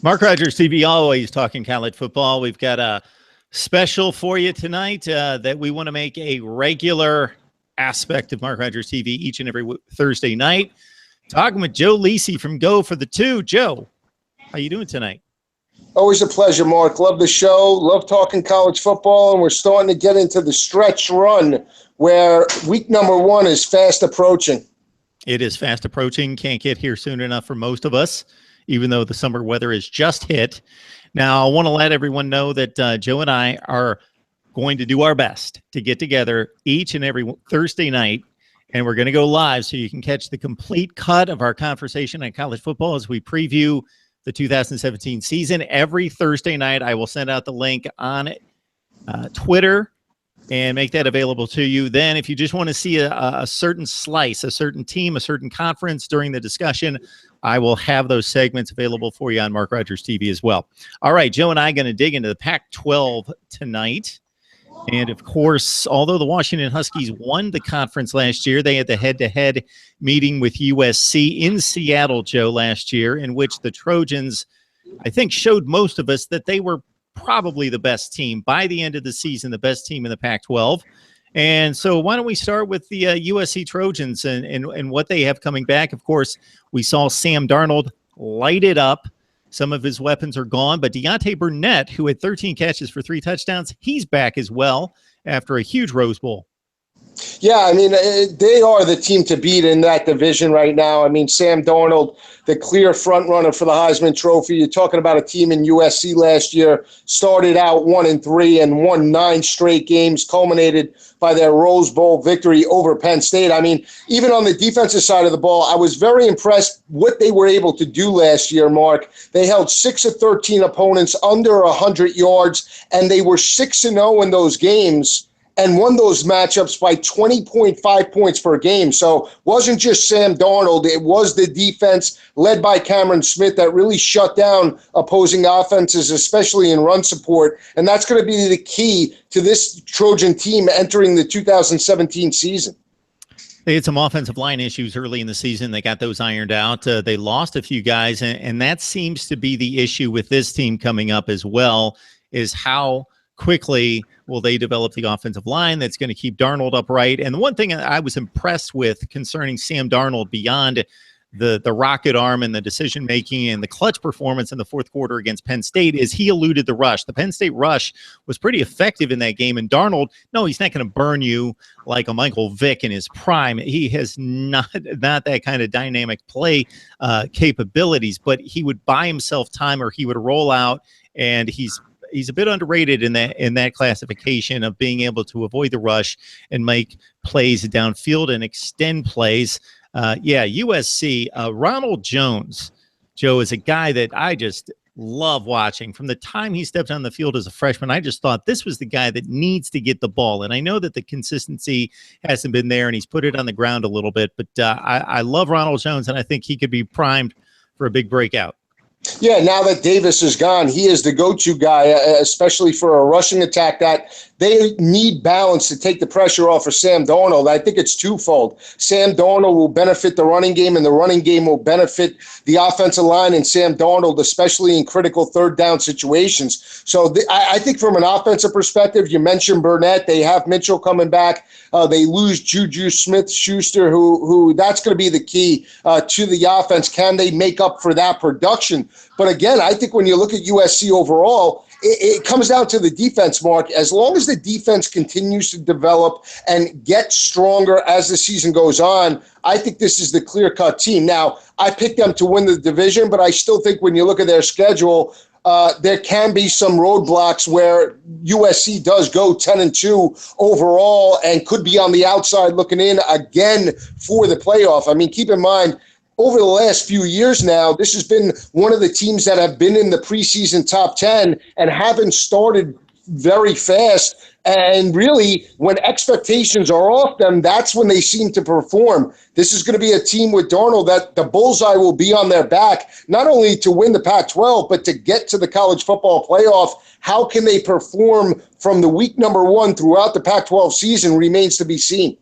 Mark Rogers TV, always talking college football. We've got a special for you tonight that we want to make a regular aspect of Mark Rogers TV each and every Thursday night. Talking with Joe Lisi from Go for the Two. Joe, how you doing tonight? Always a pleasure, Mark. Love the show. Love talking college football, and we're starting to get into the stretch run where week number 1 is fast approaching. It is fast approaching. Can't get here soon enough for most of us, even though the summer weather is just hit. Now, I want to let everyone know that Joe and I are going to do our best to get together each and every Thursday night, and we're going to go live so you can catch the complete cut of our conversation on college football as we preview the 2017 season. Every Thursday night, I will send out the link on Twitter and make that available to you. Then if you just want to see a certain slice, a certain team, a certain conference during the discussion, I will have those segments available for you on Mark Rogers TV as well. All right, Joe and I are going to dig into the Pac-12 tonight. And, of course, although the Washington Huskies won the conference last year, they had the head-to-head meeting with USC in Seattle, Joe, last year, in which the Trojans, I think, showed most of us that they were probably the best team. By the end of the season, the best team in the Pac-12. And so why don't we start with the USC Trojans and what they have coming back. Of course, we saw Sam Darnold light it up. Some of his weapons are gone, but Deontay Burnett, who had 13 catches for 3 touchdowns, he's back as well after a huge Rose Bowl. Yeah, I mean, they are the team to beat in that division right now. I mean, Sam Darnold, the clear front runner for the Heisman Trophy. You're talking about a team in USC last year, started out 1-3 and won 9 straight games, culminated by their Rose Bowl victory over Penn State. I mean, even on the defensive side of the ball, I was very impressed what they were able to do last year, Mark. They held 6 of 13 opponents under 100 yards, and they were 6-0 in those games and won those matchups by 20.5 points per game. So it wasn't just Sam Darnold. It was the defense led by Cameron Smith that really shut down opposing offenses, especially in run support. And that's going to be the key to this Trojan team entering the 2017 season. They had some offensive line issues early in the season. They got those ironed out. They lost a few guys, and that seems to be the issue with this team coming up as well, is how quickly will they develop the offensive line that's going to keep Darnold upright. And the one thing I was impressed with concerning Sam Darnold, beyond the rocket arm and the decision-making and the clutch performance in the fourth quarter against Penn State, is he eluded the rush. The Penn State rush was pretty effective in that game. And Darnold, no, he's not going to burn you like a Michael Vick in his prime. He has not that kind of dynamic play capabilities, but he would buy himself time, or he would roll out, and he's a bit underrated in that classification of being able to avoid the rush and make plays downfield and extend plays. USC, Ronald Jones, Joe, is a guy that I just love watching. From the time he stepped on the field as a freshman, I just thought this was the guy that needs to get the ball. And I know that the consistency hasn't been there, and he's put it on the ground a little bit. But I love Ronald Jones, and I think he could be primed for a big breakout. Yeah, now that Davis is gone, he is the go-to guy, especially for a rushing attack that they need balance to take the pressure off of Sam Darnold. I think it's twofold. Sam Darnold will benefit the running game, and the running game will benefit the offensive line and Sam Darnold, especially in critical third down situations. So I think from an offensive perspective, you mentioned Burnett. They have Mitchell coming back. They lose Juju Smith-Schuster, who that's going to be the key to the offense. Can they make up for that production? But again, I think when you look at USC overall, it comes down to the defense, Mark. As long as the defense continues to develop and get stronger as the season goes on, I think this is the clear-cut team. Now, I picked them to win the division, but I still think when you look at their schedule, there can be some roadblocks where USC does go 10-2 overall and could be on the outside looking in again for the playoff. I mean, keep in mind, over the last few years now, this has been one of the teams that have been in the preseason top 10 and haven't started very fast. And really, when expectations are off them, that's when they seem to perform. This is going to be a team with Darnold that the bullseye will be on their back, not only to win the Pac-12, but to get to the college football playoff. How can they perform from the week number 1 throughout the Pac-12 season remains to be seen.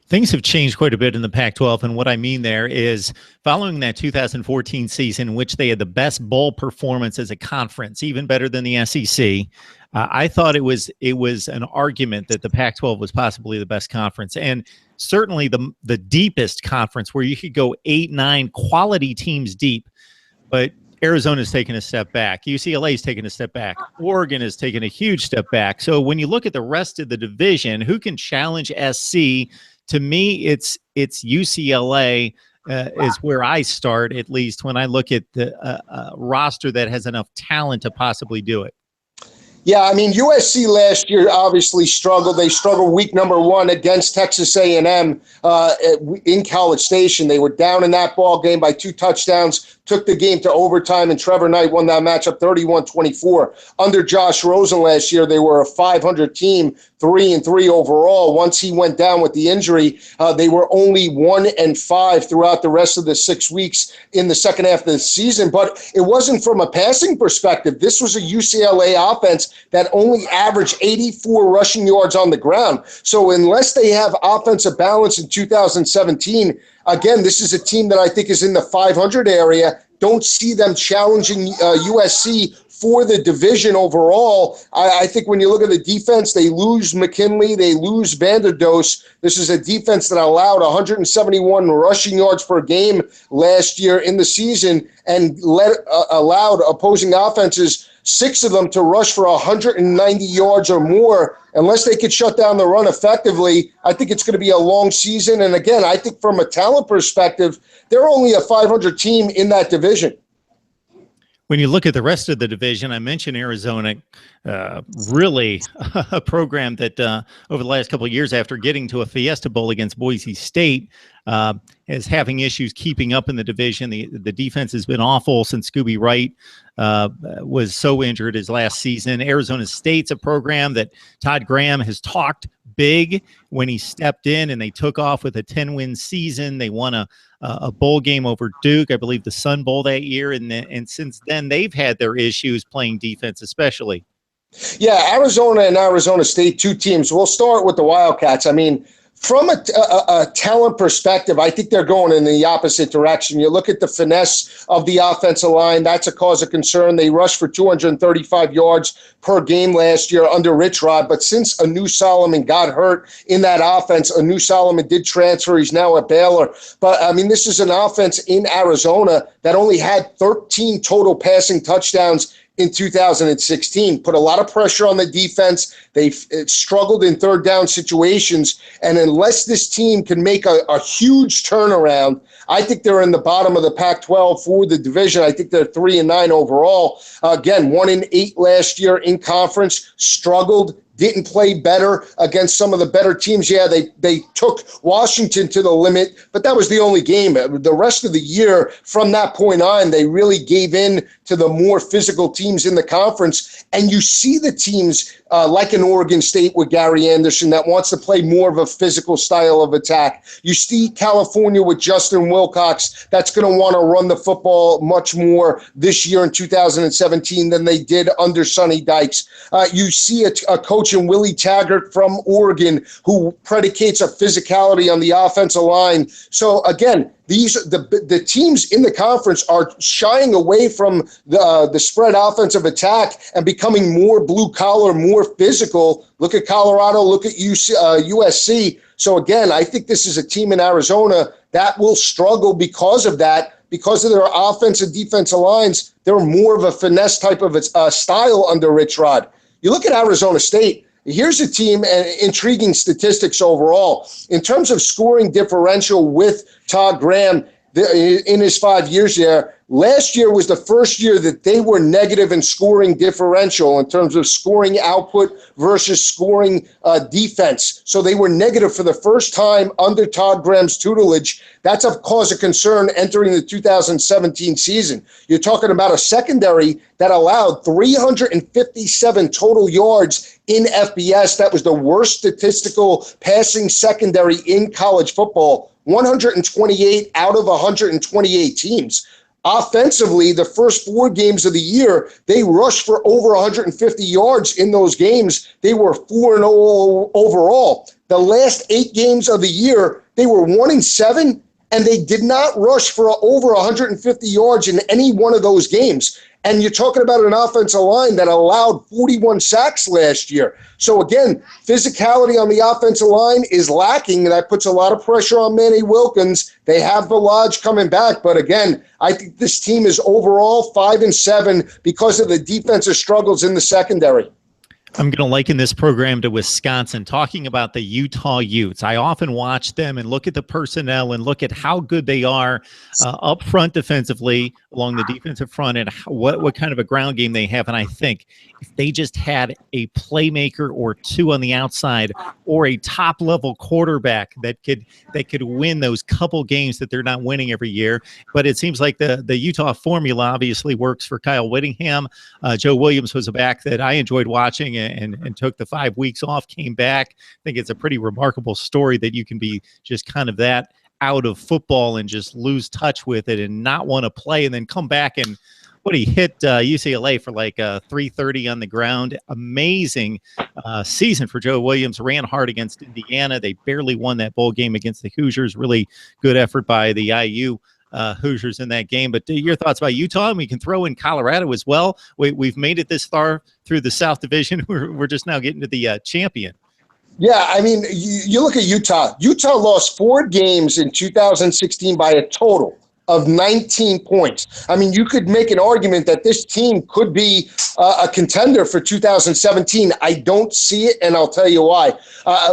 Things have changed quite a bit in the Pac-12, and what I mean there is following that 2014 season, in which they had the best bowl performance as a conference, even better than the SEC. I thought it was an argument that the Pac-12 was possibly the best conference, and certainly the deepest conference, where you could go 8, 9 quality teams deep. But Arizona's taken a step back. UCLA's taken a step back. Oregon has taken a huge step back. So when you look at the rest of the division, who can challenge SC? To me, it's UCLA is where I start, at least when I look at the roster that has enough talent to possibly do it. Yeah, I mean, USC last year obviously struggled. They struggled week number 1 against Texas A&M in College Station. They were down in that ball game by 2 touchdowns, took the game to overtime, and Trevor Knight won that matchup 31-24. Under Josh Rosen last year, they were a 500 team, 3-3 overall. Once he went down with the injury, they were only 1-5 throughout the rest of the 6 weeks in the second half of the season. But it wasn't from a passing perspective. This was a UCLA offense that only averaged 84 rushing yards on the ground. So unless they have offensive balance in 2017, again, this is a team that I think is in the 500 area. Don't see them challenging USC for the division overall. I think when you look at the defense, they lose McKinley, they lose Vanderdoes. This is a defense that allowed 171 rushing yards per game last year in the season and allowed opposing offenses, 6 of them, to rush for 190 yards or more. Unless they could shut down the run effectively, I think it's going to be a long season. And again, I think from a talent perspective, they're only a 500 team in that division. When you look at the rest of the division, I mentioned Arizona, really a program that over the last couple of years, after getting to a Fiesta Bowl against Boise State, is having issues keeping up in the division. The defense has been awful since Scooby Wright was so injured his last season. Arizona State's a program that Todd Graham has talked big when he stepped in, and they took off with a 10-win season. They won a bowl game over Duke, I believe the Sun Bowl that year, and since then they've had their issues playing defense, especially. Yeah, Arizona and Arizona State, 2 teams. We'll start with the Wildcats. I mean, from a talent perspective, I think they're going in the opposite direction. You look at the finesse of the offensive line, that's a cause of concern. They rushed for 235 yards per game last year under Rich Rod, but since Anu Solomon got hurt in that offense, Anu Solomon did transfer. He's now at Baylor. But, I mean, this is an offense in Arizona that only had 13 total passing touchdowns in 2016, put a lot of pressure on the defense. They've struggled in third down situations. And unless this team can make a huge turnaround, I think they're in the bottom of the Pac-12 for the division. I think they're 3-9 overall. Again, 1-8 last year in conference, struggled, didn't play better against some of the better teams. Yeah, they took Washington to the limit, but that was the only game. The rest of the year, from that point on, they really gave in to the more physical teams in the conference. And you see the teams like an Oregon State with Gary Anderson that wants to play more of a physical style of attack. You see California with Justin Wilcox that's going to want to run the football much more this year in 2017 than they did under Sonny Dykes. You see a coach in Willie Taggart from Oregon who predicates a physicality on the offensive line. So again, the teams in the conference are shying away from the spread offensive attack and becoming more blue collar, more physical. Look at Colorado, look at USC. So again, I think this is a team in Arizona that will struggle because of that, because of their offensive and defensive lines. They're more of a finesse type of style under Rich Rod. You look at Arizona State. Here's a team, and intriguing statistics overall. In terms of scoring differential with Todd Graham in his 5 years there, last year was the first year that they were negative in scoring differential in terms of scoring output versus scoring defense. So they were negative for the first time under Todd Graham's tutelage. That's a cause of concern entering the 2017 season. You're talking about a secondary that allowed 357 total yards in FBS. That was the worst statistical passing secondary in college football, 128 out of 128 teams. Offensively, the first 4 games of the year, they rushed for over 150 yards in those games. They were 4-0 overall. The last 8 games of the year, they were 1-7, and they did not rush for over 150 yards in any one of those games. And you're talking about an offensive line that allowed 41 sacks last year. So again, physicality on the offensive line is lacking. And that puts a lot of pressure on Manny Wilkins. They have Lodge coming back. But again, I think this team is overall 5-7 because of the defensive struggles in the secondary. I'm going to liken this program to Wisconsin, talking about the Utah Utes. I often watch them and look at the personnel and look at how good they are up front defensively along the defensive front and what kind of a ground game they have. And I think if they just had a playmaker or two on the outside or a top-level quarterback that could win those couple games that they're not winning every year. But it seems like the Utah formula obviously works for Kyle Whittingham. Joe Williams was a back that I enjoyed watching and took the 5 weeks off, came back. I think it's a pretty remarkable story that you can be just kind of that out of football and just lose touch with it and not want to play and then come back and he hit UCLA for like 330 on the ground. Amazing season for Joe Williams. Ran hard against Indiana. They barely won that bowl game against the Hoosiers. Really good effort by the IU Hoosiers in that game. But your thoughts about Utah? And we can throw in Colorado as well. We've made it this far through the South Division. We're just now getting to the champion. Yeah, I mean, you look at Utah. Utah lost 4 games in 2016 by a total of 19 points. I mean, you could make an argument that this team could be a contender for 2017. I don't see it, and I'll tell you why.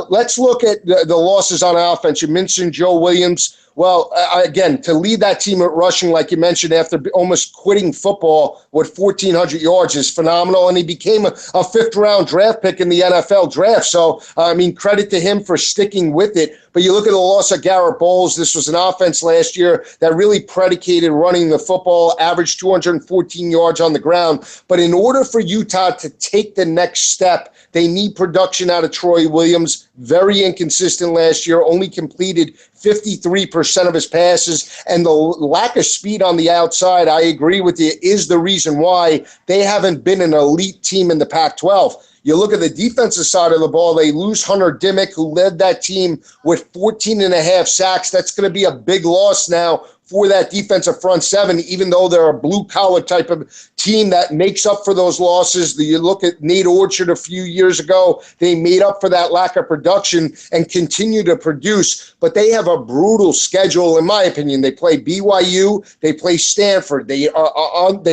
Let's look at the losses on offense. You mentioned Joe Williams. Well, again, to lead that team at rushing, like you mentioned, after almost quitting football with 1,400 yards is phenomenal. And he became a 5th-round draft pick in the NFL draft. So, I mean, credit to him for sticking with it. But you look at the loss of Garrett Bowles. This was an offense last year that really predicated running the football, averaged 214 yards on the ground. But in order for Utah to take the next step, they need production out of Troy Williams. Very inconsistent last year, only completed 53% of his passes, and the lack of speed on the outside, I agree with you, is the reason why they haven't been an elite team in the Pac-12. You look at the defensive side of the ball, they lose Hunter Dimmick, who led that team with 14.5 sacks. That's going to be a big loss now for that defensive front seven, even though they're a blue-collar type of team that makes up for those losses. You look at Nate Orchard a few years ago, they made up for that lack of production and continue to produce, but they have a brutal schedule, in my opinion. They play BYU, they play Stanford, they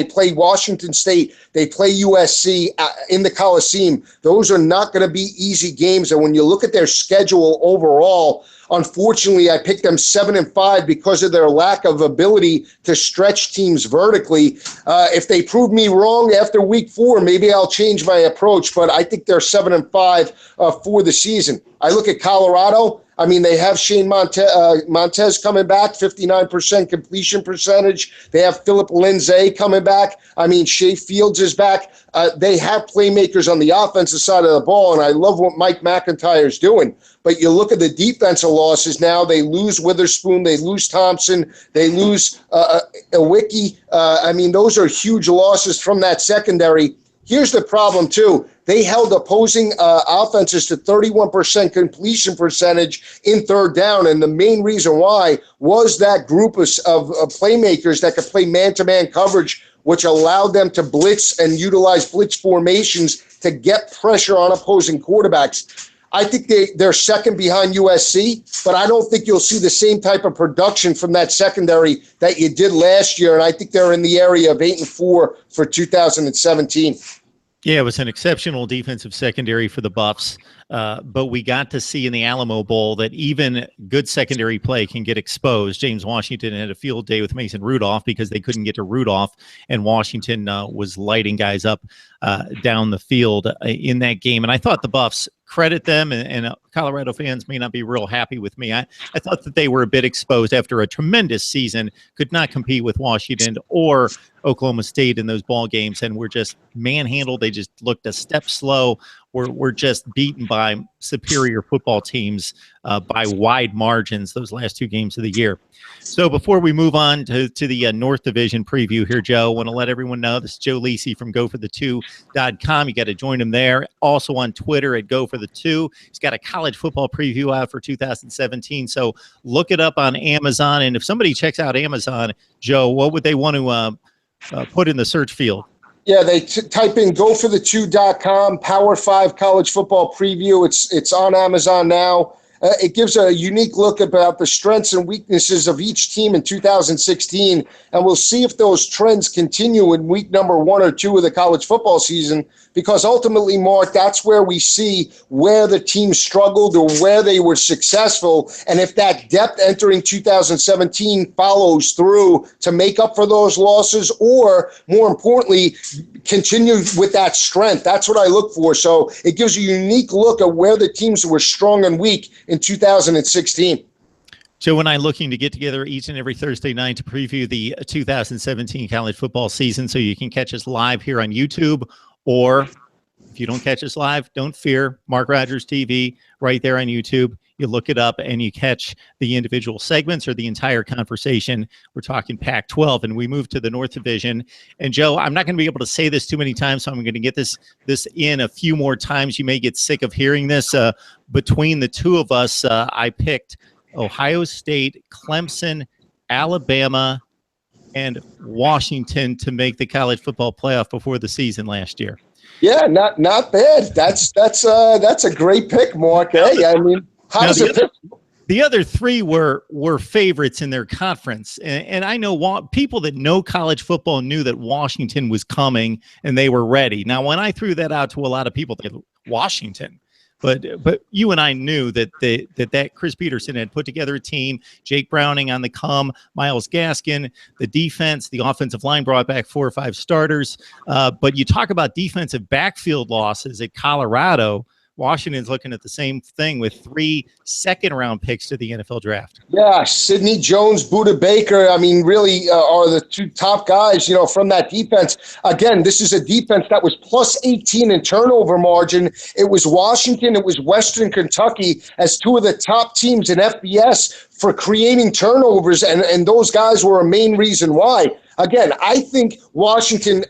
play Washington State, they play USC in the Coliseum. Those are not going to be easy games, and when you look at their schedule overall, unfortunately, I picked them 7-5 because of their lack of ability to stretch teams vertically. If they prove me wrong after week 4, maybe I'll change my approach, but I think they're 7-5 for the season. I look at Colorado. I mean, they have Shane Montez coming back, 59% completion percentage. They have Philip Lindsay coming back. I mean, Shea Fields is back. They have playmakers on the offensive side of the ball, and I love what Mike McIntyre is doing. But you look at the defensive losses now. They lose Witherspoon. They lose Thompson. They lose Iwiki. I mean, those are huge losses from that secondary. Here's the problem, too. They held opposing offenses to 31% completion percentage in third down, and the main reason why was that group of playmakers that could play man-to-man coverage, which allowed them to blitz and utilize blitz formations to get pressure on opposing quarterbacks. I think they're second behind USC, but I don't think you'll see the same type of production from that secondary that you did last year, and I think they're in the area of 8-4 for 2017. Yeah, it was an exceptional defensive secondary for the Buffs, but we got to see in the Alamo Bowl that even good secondary play can get exposed. James Washington had a field day with Mason Rudolph because they couldn't get to Rudolph, and Washington was lighting guys up down the field in that game. And I thought the Buffs, credit them, and Colorado fans may not be real happy with me. I thought that they were a bit exposed after a tremendous season, could not compete with Washington or Oklahoma State in those ball games, and were just manhandled. They just looked a step slow were just beaten by superior football teams by wide margins those last 2 games of the year. So before we move on to the North Division preview here, Joe, I want to let everyone know this is Joe Lisi from GoForThe2.com. You got to join him there. Also on Twitter at GoForThe2. He's got a college football preview out for 2017. So look it up on Amazon. And if somebody checks out Amazon, Joe, what would they want to put in the search field? Yeah, they type in GoForThe2.com, Power 5 college football preview. It's on Amazon now. It gives a unique look about the strengths and weaknesses of each team in 2016, and we'll see if those trends continue in week number 1 or 2 of the college football season, because ultimately, Mark, that's where we see where the team struggled or where they were successful, and if that depth entering 2017 follows through to make up for those losses, or more importantly, continue with that strength. That's what I look for. So it gives a unique look at where the teams were strong and weak in 2016. Joe and I looking to get together each and every Thursday night to preview the 2017 college football season. So you can catch us live here on YouTube, or if you don't catch us live, don't fear, Mark Rogers TV right there on YouTube. You look it up and you catch the individual segments or the entire conversation. We're talking Pac-12, and we move to the North Division. And Joe, I'm not going to be able to say this too many times, so I'm going to get this in a few more times. You may get sick of hearing this. Between the two of us, I picked Ohio State, Clemson, Alabama, and Washington to make the college football playoff before the season last year. Yeah, not bad. That's a great pick, Mark. Hey, I mean, how does it pick? The other 3 were favorites in their conference. And I know people that know college football knew that Washington was coming and they were ready. Now, when I threw that out to a lot of people, they Washington. But you and I knew that Chris Peterson had put together a team, Jake Browning on the come, Myles Gaskin, the defense, the offensive line brought back 4 or 5 starters. But you talk about defensive backfield losses at Colorado. Washington's looking at the same thing with 3 second-round picks to the NFL draft. Yeah, Sidney Jones, Budda Baker, I mean, really are the 2 top guys, from that defense. Again, this is a defense that was plus 18 in turnover margin. It was Washington, it was Western Kentucky as 2 of the top teams in FBS for creating turnovers, and those guys were a main reason why. Again, I think Washington,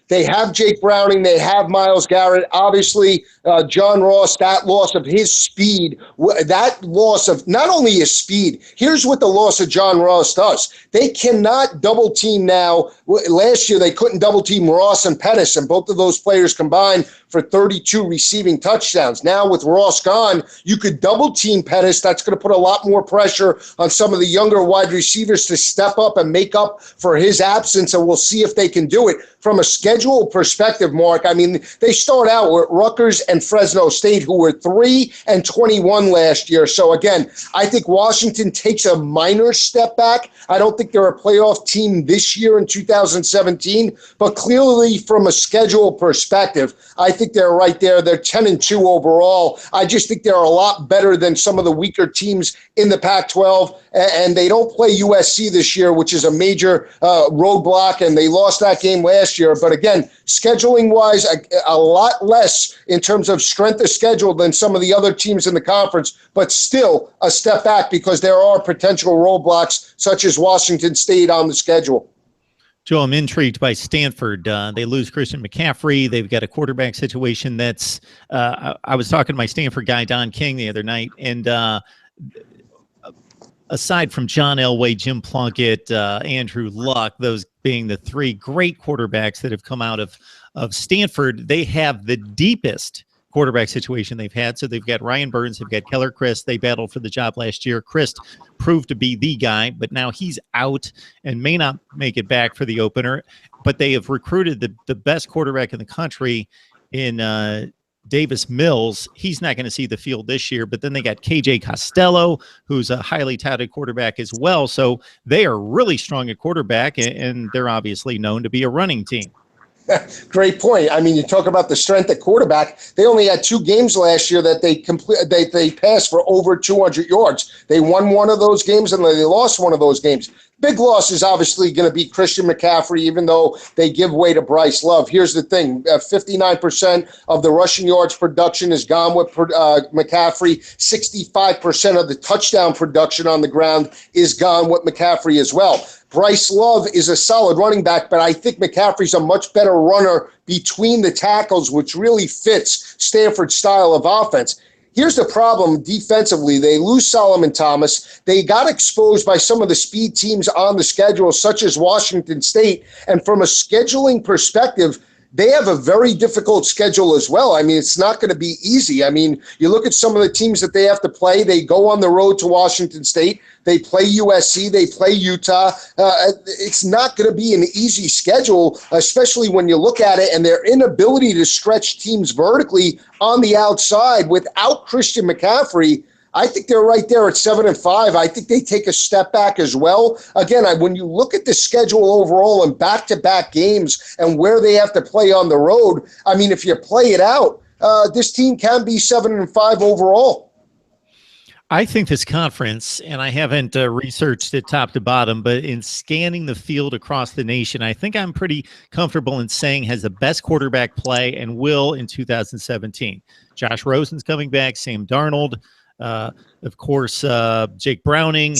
they have Jake Browning. They have Myles Garrett. Obviously, John Ross, that loss of his speed, that loss of not only his speed, here's what the loss of John Ross does. They cannot double team now. Last year, they couldn't double team Ross and Pettis, and both of those players combined for 32 receiving touchdowns. Now with Ross gone, you could double team Pettis. That's going to put a lot more pressure on some of the younger wide receivers to step up and make up for his absence, and we'll see if they can do it. From a schedule perspective, Mark, I mean, they start out with Rutgers and Fresno State, who were 3-21 last year. So again, I think Washington takes a minor step back. I don't think they're a playoff team this year in 2017, but clearly from a schedule perspective, I think they're right there. They're 10-2 overall. I just think they're a lot better than some of the weaker teams in the Pac-12, and they don't play USC this year, which is a major roadblock, and they lost that game last year. But again, scheduling-wise, a lot less in terms of strength of schedule than some of the other teams in the conference, but still a step back because there are potential roadblocks such as Washington State on the schedule. Joe, I'm intrigued by Stanford. They lose Christian McCaffrey. They've got a quarterback situation that's I was talking to my Stanford guy, Don King, the other night, and aside from John Elway, Jim Plunkett, Andrew Luck, those being the 3 great quarterbacks that have come out of Stanford, they have the deepest quarterback situation they've had. So they've got Ryan Burns, they've got Keller Chryst. They battled for the job last year. Chryst proved to be the guy, but now he's out and may not make it back for the opener. But they have recruited the best quarterback in the country in Davis Mills. He's not going to see the field this year, but then they got KJ Costello, who's a highly touted quarterback as well. So they are really strong at quarterback, and they're obviously known to be a running team. Great point. I mean, you talk about the strength at quarterback. They only had 2 games last year that they passed for over 200 yards. They won one of those games and they lost one of those games. Big loss is obviously going to be Christian McCaffrey, even though they give way to Bryce Love. Here's the thing: 59% of the rushing yards production is gone with McCaffrey. 65% of the touchdown production on the ground is gone with McCaffrey as well. Bryce Love is a solid running back, but I think McCaffrey's a much better runner between the tackles, which really fits Stanford's style of offense. Here's the problem defensively. They lose Solomon Thomas. They got exposed by some of the speed teams on the schedule, such as Washington State. And from a scheduling perspective, they have a very difficult schedule as well. I mean, it's not going to be easy. I mean, you look at some of the teams that they have to play. They go on the road to Washington State. They play USC. They play Utah. It's not going to be an easy schedule, especially when you look at it and their inability to stretch teams vertically on the outside without Christian McCaffrey. I think they're right there at 7-5. I think they take a step back as well. Again, when you look at the schedule overall and back-to-back games and where they have to play on the road, I mean, if you play it out, this team can be 7-5 overall. I think this conference, and I haven't researched it top to bottom, but in scanning the field across the nation, I think I'm pretty comfortable in saying has the best quarterback play and will in 2017. Josh Rosen's coming back, Sam Darnold, of course, Jake Browning,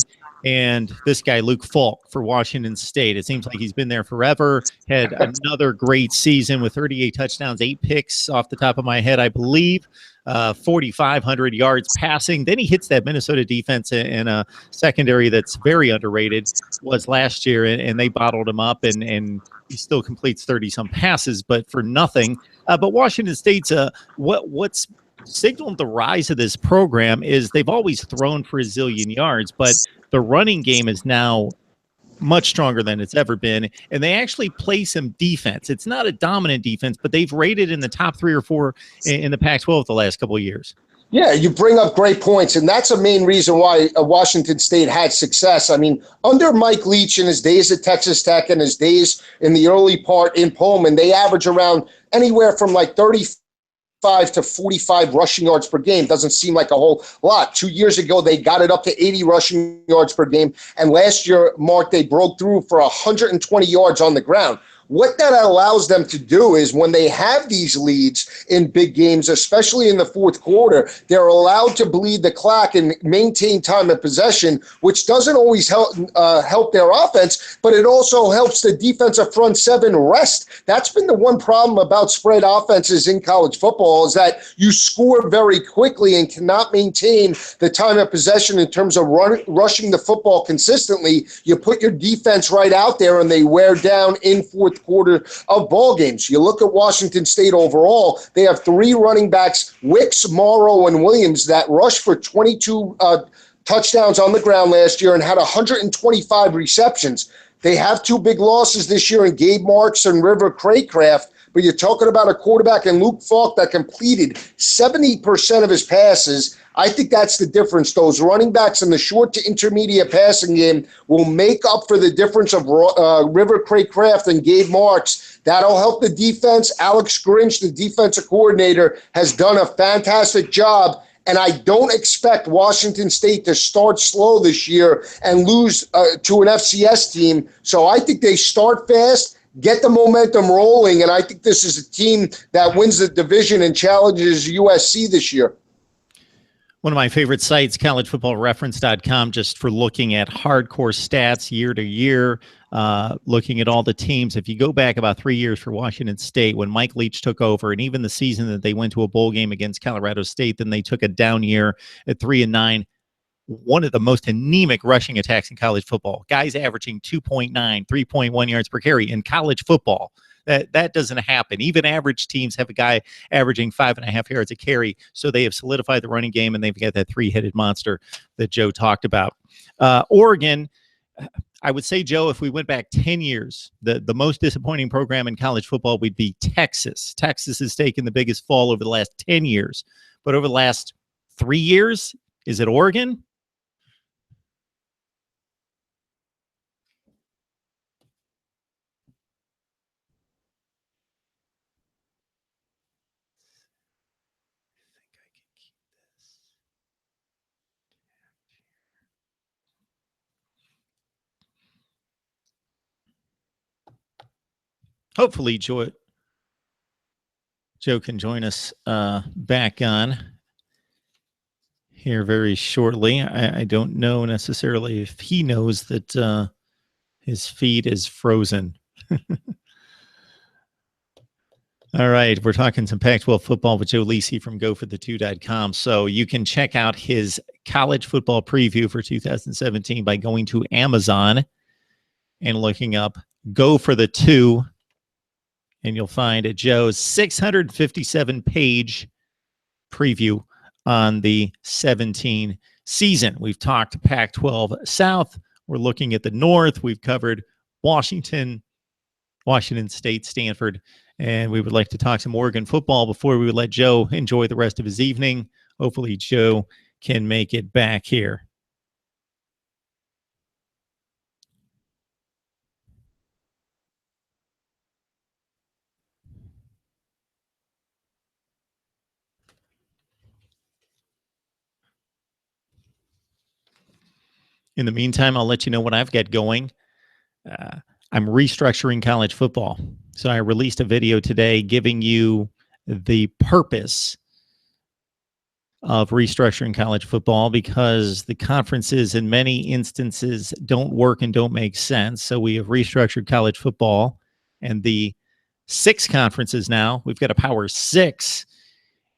and this guy, Luke Falk, for Washington State. It seems like he's been there forever. Had another great season with 38 touchdowns, 8 picks off the top of my head, I believe, 4,500 yards passing. Then he hits that Minnesota defense in a secondary that's very underrated, was last year, and they bottled him up, and he still completes 30-some passes, but for nothing. But Washington State's what's signaled the rise of this program is they've always thrown for a zillion yards, but the running game is now much stronger than it's ever been, and they actually play some defense. It's not a dominant defense, but they've rated in the top 3 or 4 in the Pac-12 the last couple of years. Yeah, you bring up great points, and that's a main reason why Washington State had success. I mean, under Mike Leach in his days at Texas Tech and his days in the early part in Pullman, they average around anywhere from like 35 to 45 rushing yards per game. Doesn't seem like a whole lot. 2 years ago, they got it up to 80 rushing yards per game. And last year, Mark, they broke through for 120 yards on the ground. What that allows them to do is when they have these leads in big games, especially in the fourth quarter, they're allowed to bleed the clock and maintain time of possession, which doesn't always help their offense, but it also helps the defensive front seven rest. That's been the one problem about spread offenses in college football, is that you score very quickly and cannot maintain the time of possession in terms of rushing the football consistently. You put your defense right out there and they wear down in fourth quarter of ball games. You look at Washington State overall, they have 3 running backs, Wicks, Morrow, and Williams, that rushed for 22 touchdowns on the ground last year and had 125 receptions. They have 2 big losses this year in Gabe Marks and River Craycraft, but you're talking about a quarterback in Luke Falk that completed 70% of his passes. I think that's the difference. Those running backs in the short to intermediate passing game will make up for the difference of River Craycraft and Gabe Marks. That'll help the defense. Alex Grinch, the defensive coordinator, has done a fantastic job. And I don't expect Washington State to start slow this year and lose to an FCS team. So I think they start fast, get the momentum rolling, and I think this is a team that wins the division and challenges USC this year. One of my favorite sites, collegefootballreference.com, just for looking at hardcore stats year to year, looking at all the teams. If you go back about 3 years for Washington State, when Mike Leach took over, and even the season that they went to a bowl game against Colorado State, then they took a down year at 3-9. One of the most anemic rushing attacks in college football. Guys averaging 2.9, 3.1 yards per carry in college football. That doesn't happen. Even average teams have a guy averaging 5.5 yards a carry. So they have solidified the running game, and they've got that 3-headed monster that Joe talked about. Oregon, I would say, Joe, if we went back 10 years, the most disappointing program in college football would be Texas. Texas has taken the biggest fall over the last 10 years. But over the last 3 years, is it Oregon? hopefully Joe can join us back on here very shortly. I don't know necessarily if he knows that his feed is frozen. All right, we're talking some Pac-12 football with Joe Lisi from GoForThe2.com. So you can check out his college football preview for 2017 by going to Amazon and looking up Go for the Two, and you'll find Joe's 657-page preview on the 17 season. We've talked Pac-12 South. We're looking at the North. We've covered Washington State, Stanford, and we would like to talk some Oregon football before we would let Joe enjoy the rest of his evening. Hopefully Joe can make it back here. In the meantime, I'll let you know what I've got going. I'm restructuring college football. So I released a video today giving you the purpose of restructuring college football, because the conferences in many instances don't work and don't make sense. So we have restructured college football, and the 6 conferences now, we've got a Power 6.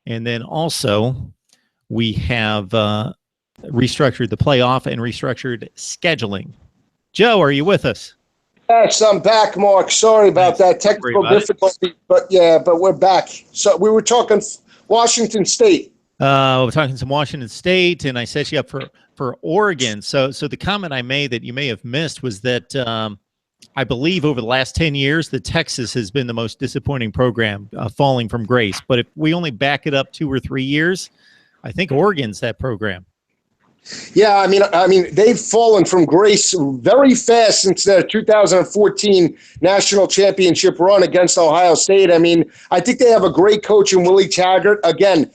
And then also we have restructured the playoff and restructured scheduling. Joe, are you with us? Yes, I'm back, Mark. Sorry about that technical difficulty, but we're back. So we were talking Washington State. We're talking some Washington State, and I set you up for Oregon. So the comment I made that you may have missed was that I believe over the last 10 years, the Texas has been the most disappointing program, falling from grace. But if we only back it up 2 or 3 years, I think Oregon's that program. Yeah, I mean, they've fallen from grace very fast since their 2014 national championship run against Ohio State. I mean, I think they have a great coach in Willie Taggart. Again,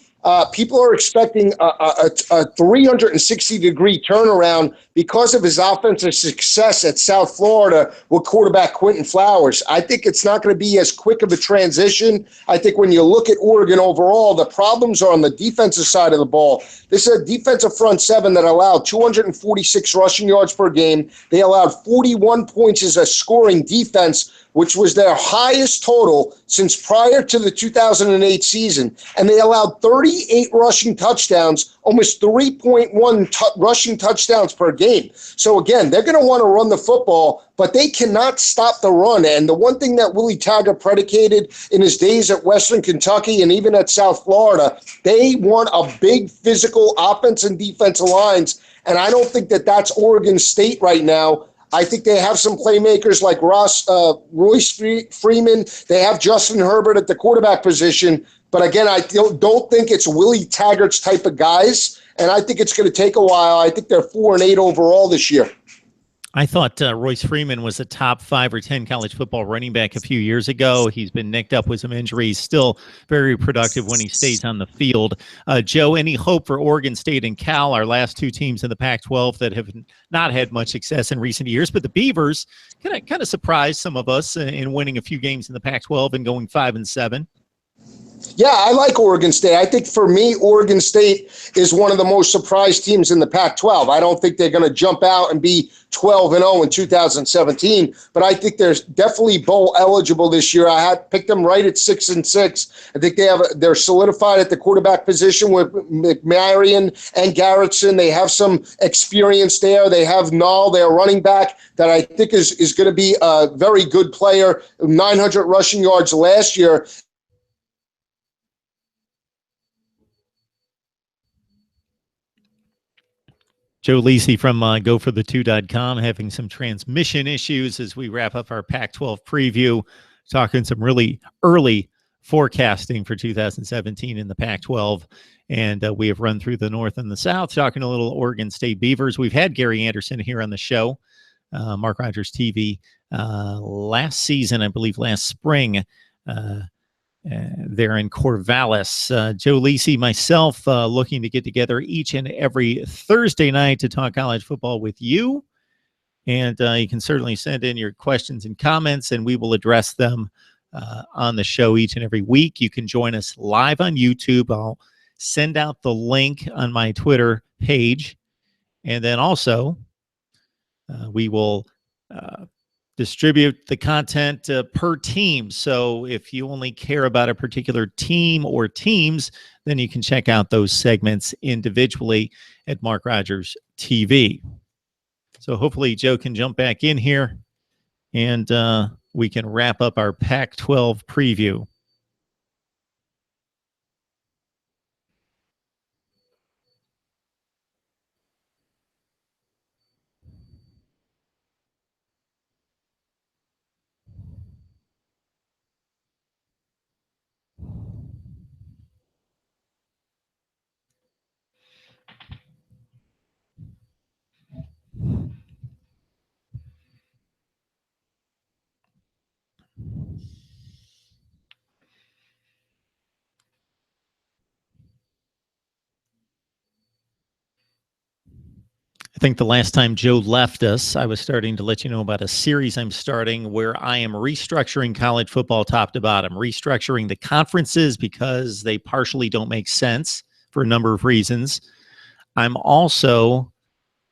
people are expecting a 360-degree turnaround because of his offensive success at South Florida with quarterback Quentin Flowers. I think it's not going to be as quick of a transition. I think when you look at Oregon overall, the problems are on the defensive side of the ball. This is a defensive front seven that allowed 246 rushing yards per game. They allowed 41 points as a scoring defense, which was their highest total since prior to the 2008 season. And they allowed 38 rushing touchdowns, almost 3.1 rushing touchdowns per game. So again, they're going to want to run the football, but they cannot stop the run. And the one thing that Willie Taggart predicated in his days at Western Kentucky and even at South Florida, they want a big physical offense and defensive lines. And I don't think that that's Oregon State right now. I think they have some playmakers like Royce Freeman. They have Justin Herbert at the quarterback position. But again, I don't think it's Willie Taggart's type of guys, and I think it's going to take a while. I think they're 4-8 overall this year. I thought Royce Freeman was a top 5 or 10 college football running back a few years ago. He's been nicked up with some injuries, still very productive when he stays on the field. Joe, any hope for Oregon State and Cal, our last 2 teams in the Pac-12 that have not had much success in recent years? But the Beavers kind of surprised some of us in winning a few games in the Pac-12 and going 5-7. Yeah, I like Oregon State. I think for me, Oregon State is one of the most surprised teams in the Pac-12. I don't think they're going to jump out and be 12-0 in 2017, but I think they're definitely bowl eligible this year. I had picked them right at 6-6. I think they're solidified at the quarterback position with McMarion and Garrettson. They have some experience there. They have Nall, their running back, that I think is going to be a very good player. 900 rushing yards last year. Joe Lisi from GoForThe2.com having some transmission issues as we wrap up our Pac-12 preview, talking some really early forecasting for 2017 in the Pac-12. And we have run through the North and the South, talking a little Oregon State Beavers. We've had Gary Anderson here on the show, Mark Rogers TV, last season, I believe last spring, there in Corvallis. Joe Lisi, myself, looking to get together each and every Thursday night to talk college football with you. And you can certainly send in your questions and comments, and we will address them on the show each and every week. You can join us live on YouTube. I'll send out the link on my Twitter page. And then also, we will distribute the content per team. So if you only care about a particular team or teams, then you can check out those segments individually at Mark Rogers TV. So hopefully Joe can jump back in here and we can wrap up our Pac-12 preview. I think the last time Joe left us, I was starting to let you know about a series I'm starting where I am restructuring college football top to bottom, restructuring the conferences because they partially don't make sense for a number of reasons. I'm also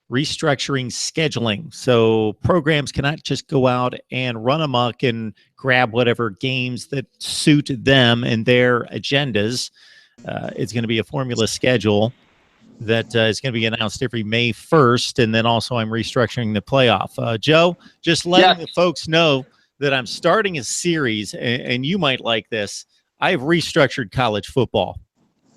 restructuring scheduling. So programs cannot just go out and run amok and grab whatever games that suit them and their agendas. It's going to be a formula schedule that is going to be announced every May 1st. And then also I'm restructuring the playoff. Joe, just letting the folks know that I'm starting a series, and you might like this. I've restructured college football.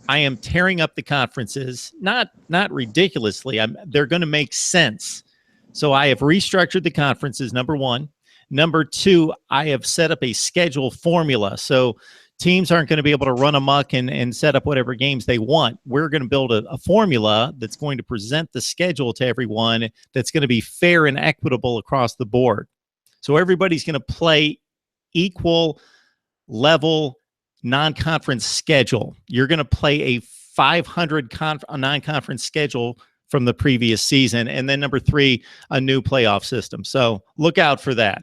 I am tearing up the conferences, not ridiculously. They're going to make sense. So I have restructured the conferences, number one. Number two, I have set up a schedule formula. So teams aren't going to be able to run amok and set up whatever games they want. We're going to build a formula that's going to present the schedule to everyone that's going to be fair and equitable across the board. So everybody's going to play equal level non-conference schedule. You're going to play a 500 non-conference schedule from the previous season. And then number three, a new playoff system. So look out for that.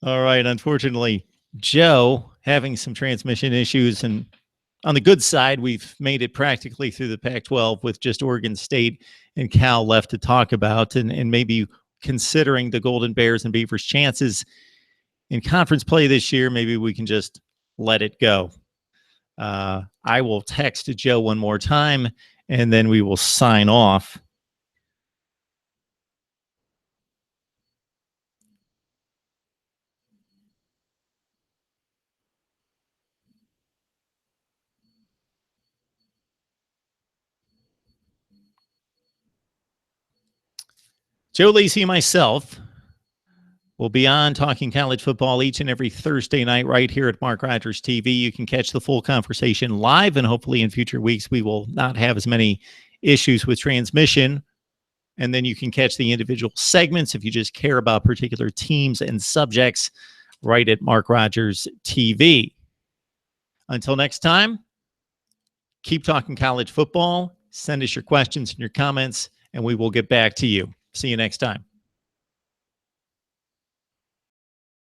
All right. Unfortunately, Joe having some transmission issues, and on the good side, we've made it practically through the Pac-12 with just Oregon State and Cal left to talk about, and maybe considering the Golden Bears and Beavers' chances in conference play this year, maybe we can just let it go. I will text Joe one more time, and then we will sign off. Joe Lacey and myself will be on talking college football each and every Thursday night right here at Mark Rogers TV. You can catch the full conversation live, and hopefully in future weeks we will not have as many issues with transmission. And then you can catch the individual segments if you just care about particular teams and subjects right at Mark Rogers TV. Until next time, keep talking college football. Send us your questions and your comments, and we will get back to you. See you next time.